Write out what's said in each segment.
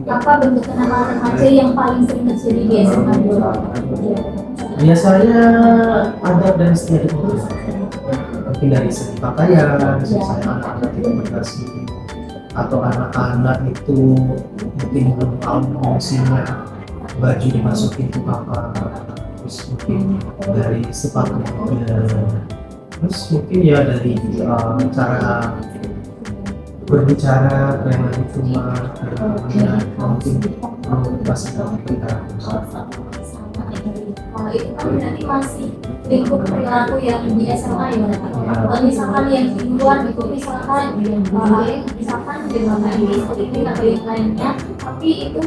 Apa bentuk kenakalan remaja yang paling sering terjadi di SMA dulu? Biasanya ada dan istiadat itu mungkin dari segi pakaian, misalnya anak-anak itu berkasi atau anak-anak itu mungkin belum tahu fungsinya baju dimasukin ke apa, terus mungkin dari sepatu juga, terus mungkin ya dari cara berbicara kayak itu mah mungkin masih kita. Kalau itu kan berarti masih lingkup perilaku yang di SMA ya. Kalau misalkan yang di luar itu misalkan misalkan dengan ini seperti atau yang lainnya, tapi itu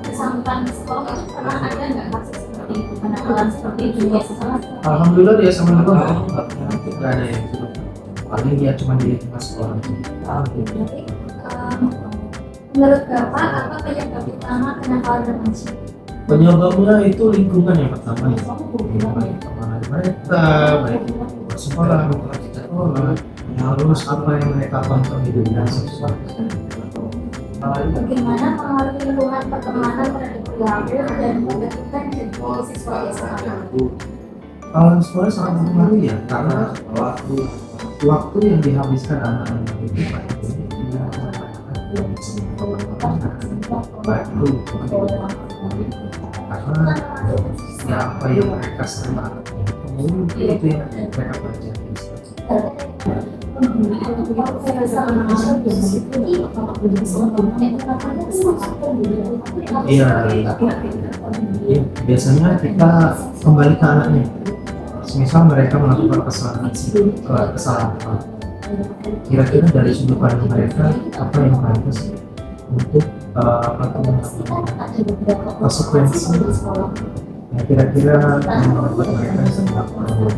kesampaian sekolah itu pernah ada nggak kasus seperti itu, kenakalan seperti itu ya sekolah? Alhamdulillah dia sama juga nggak ada yang itu. Paling dia cuma di sekolah. Berarti menurut Bapak apa penyebab utama kenakalan remaja? Penyebabnya itu lingkungan yang pertama ya. Pertemanan mereka, baik itu bersekolah, berlatih sekolah, harus apa yang mereka tonton di dunia sosial. Bagaimana pengaruh lingkungan pertemanan terhadap perilaku dan pembentukan jadi siswa SMA? Sekolah sangat mempengaruhi ya, karena waktu yang dihabiskan anak-anak itu baik itu karena ya apa yang mereka serba itu yang mereka pelajari. Iya, biasanya kita kembali ke anaknya. Misal mereka melakukan kesalahan, kira-kira dari sudut pandang mereka apa yang pantas untuk konsekuensi yang kira-kira membuat mereka sedang melakukan.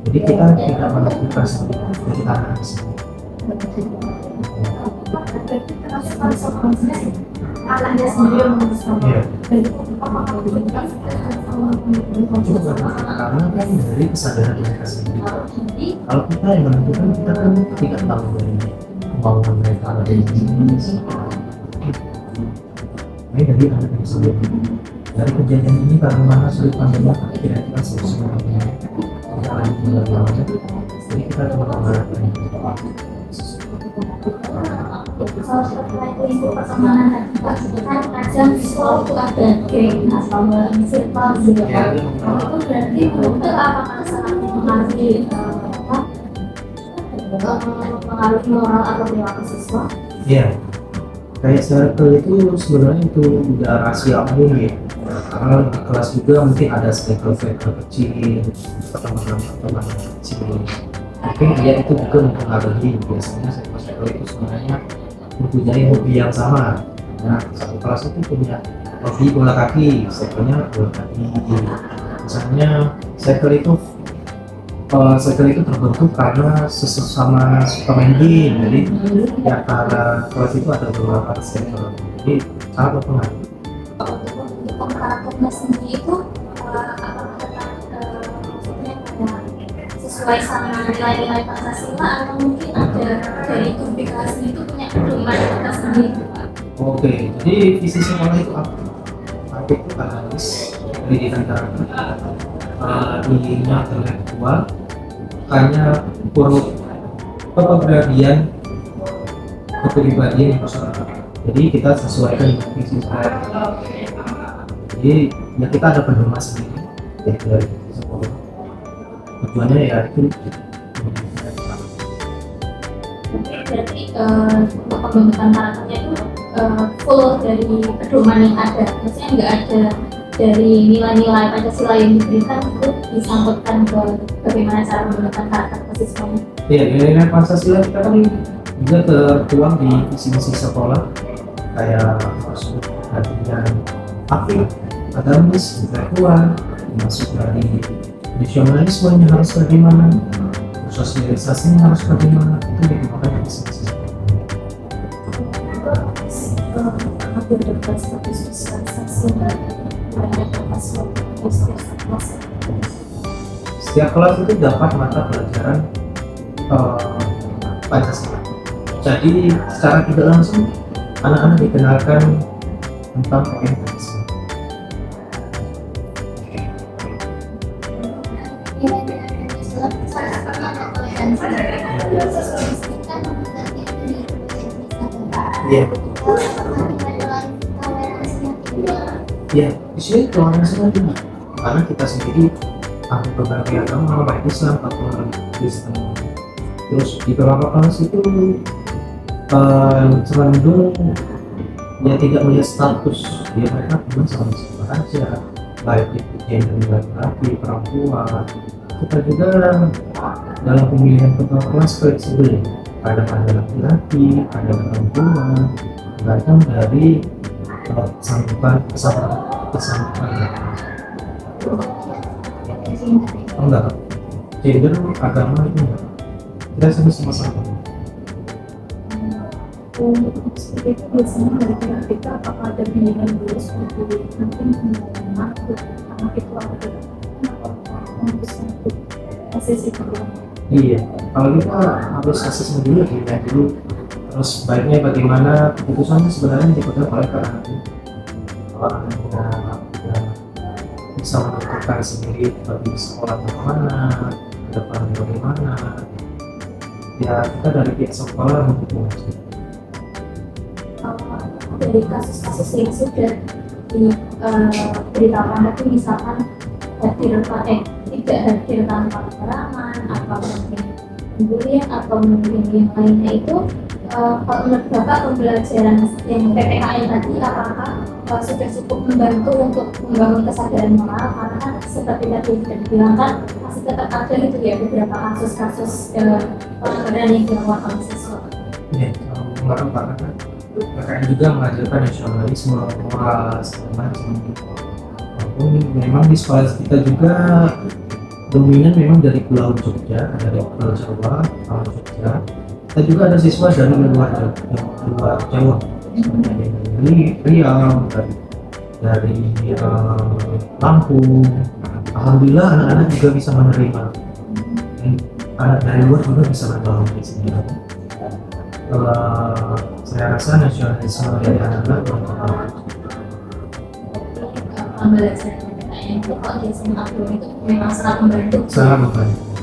Jadi kita tidak menentukan dari anak sendiri. Anaknya sendiri yang memutuskan. Iya. Karena kan dari kesadaran mereka sendiri. Kalau kita yang menentukan, kita kan tidak tahu dari kemauan mereka ada di sini. Ini dari anak yang sendiri. Dari kejadian ini bagaimana sudut pandangnya kira-kira solusinya jalan melalui. Jadi kita cuma mengharapkan Setelah itu pertemanan kan kadang siswa itu ada geng atau circle gitu kan. Itu berarti bentuk apakah sangat mempengaruhi mempengaruhi moral atau perilaku siswa? iya, kayak circle itu sebenarnya itu udah rahasia umum ya. Karena di kelas juga mungkin ada circle kecil, pertemanan kecil. Mungkin dia itu juga mempengaruhi. Biasanya circle itu sebenarnya mempunyai hobi yang sama. Nah, satu kelas itu punya hobi bola kaki, circle-nya bola kaki. Misalnya circle itu terbentuk karena sesama suka main game. Jadi di antara kelas itu ada beberapa circle. Jadi sangat berpengaruh. Untuk karakternya sendiri itu apakah tetap sesuai sama nilai-nilai Pancasila atau mungkin ada dari publikasi itu punya pedoman tersendiri? Oke, jadi visi sekolah itu apa? Apa itu analis pendidikan karakter, nilainya intelektual, hanya kepribadian yang personal. Jadi kita sesuaikan dengan visi sekolah. Jadi ya kita ada pedoman sendiri dari visi sekolah. Tujuannya ya itu. Berarti untuk pembentukan karakternya itu full dari pedoman yang ada, maksudnya nggak ada dari nilai-nilai Pancasila yang diberikan itu disangkutkan ke bagaimana cara membentukkan karakter siswanya. Iya, nilai-nilai Pancasila kita kan juga tertuang di visi-misi sekolah kayak masuk latihan aktif, agamis, intelektual, masuk dari nasionalismenya harus bagaimana, sosialisasinya harus bagaimana, itu digunakan visi-misi sekolah. Hampir dapat status sosialisasi Setiap kelas itu dapat mata pelajaran Pancasila. Jadi secara tidak langsung anak-anak dikenalkan tentang PNS. Iya, ya di sini toleransi lagi, karena kita sendiri ada berbagai agama, baik Islam atau Kristen. Terus di beberapa kelas itu cenderung ya tidak melihat status, ya mereka cuma sama-sama aja, baik itu gender laki-laki, perempuan. Kita juga dalam pemilihan ketua kelas fleksibel, ada laki-laki, ada perempuan, bahkan dari sangkutan kesangkutan. Enggak, gender agama itu enggak, kita sama-sama. Seperti itu biasanya dari pihak kita apakah ada bimbingan dulu seperti mungkin mengatur anak itu ada untuk satu sesi program. Iya, kalau kita harus asesmen dulu, dilihat dulu, terus baiknya bagaimana keputusannya sebenarnya dipegang oleh anak. Kalau anaknya tidak bisa menentukan sendiri bagi sekolah kemana, ke depan bagaimana, ya kita dari pihak sekolah mendukung. Dari kasus-kasus yang sudah diberitakan tadi, misalkan tidak hadir tanpa keterangan atau mungkin pembulian atau mungkin yang lainnya, itu kalau menurut Bapak pembelajaran yang PPKN tadi apakah sudah cukup membantu untuk membangun kesadaran moral? Karena kan seperti tadi sudah dibilangkan masih tetap ada gitu ya beberapa kasus-kasus pelanggaran yang dilakukan oleh siswa. Ya, kalau karena kan PKN juga mengajarkan nasionalisme, moral, segala macam. Walaupun memang di sekolah kita juga dominan memang dari Pulau Jogja, dari Pulau Jawa, Pulau Jogja. Kita juga ada siswa dari luar Jawa, dari Riau, dari Lampung. Alhamdulillah anak-anak juga bisa menerima. Anak dari luar juga bisa bergaul di sini. Saya rasa nasionalisme dari anak-anak Pembelajaran PPKN itu kalau di SMA itu memang sangat membantu. sangat membantu.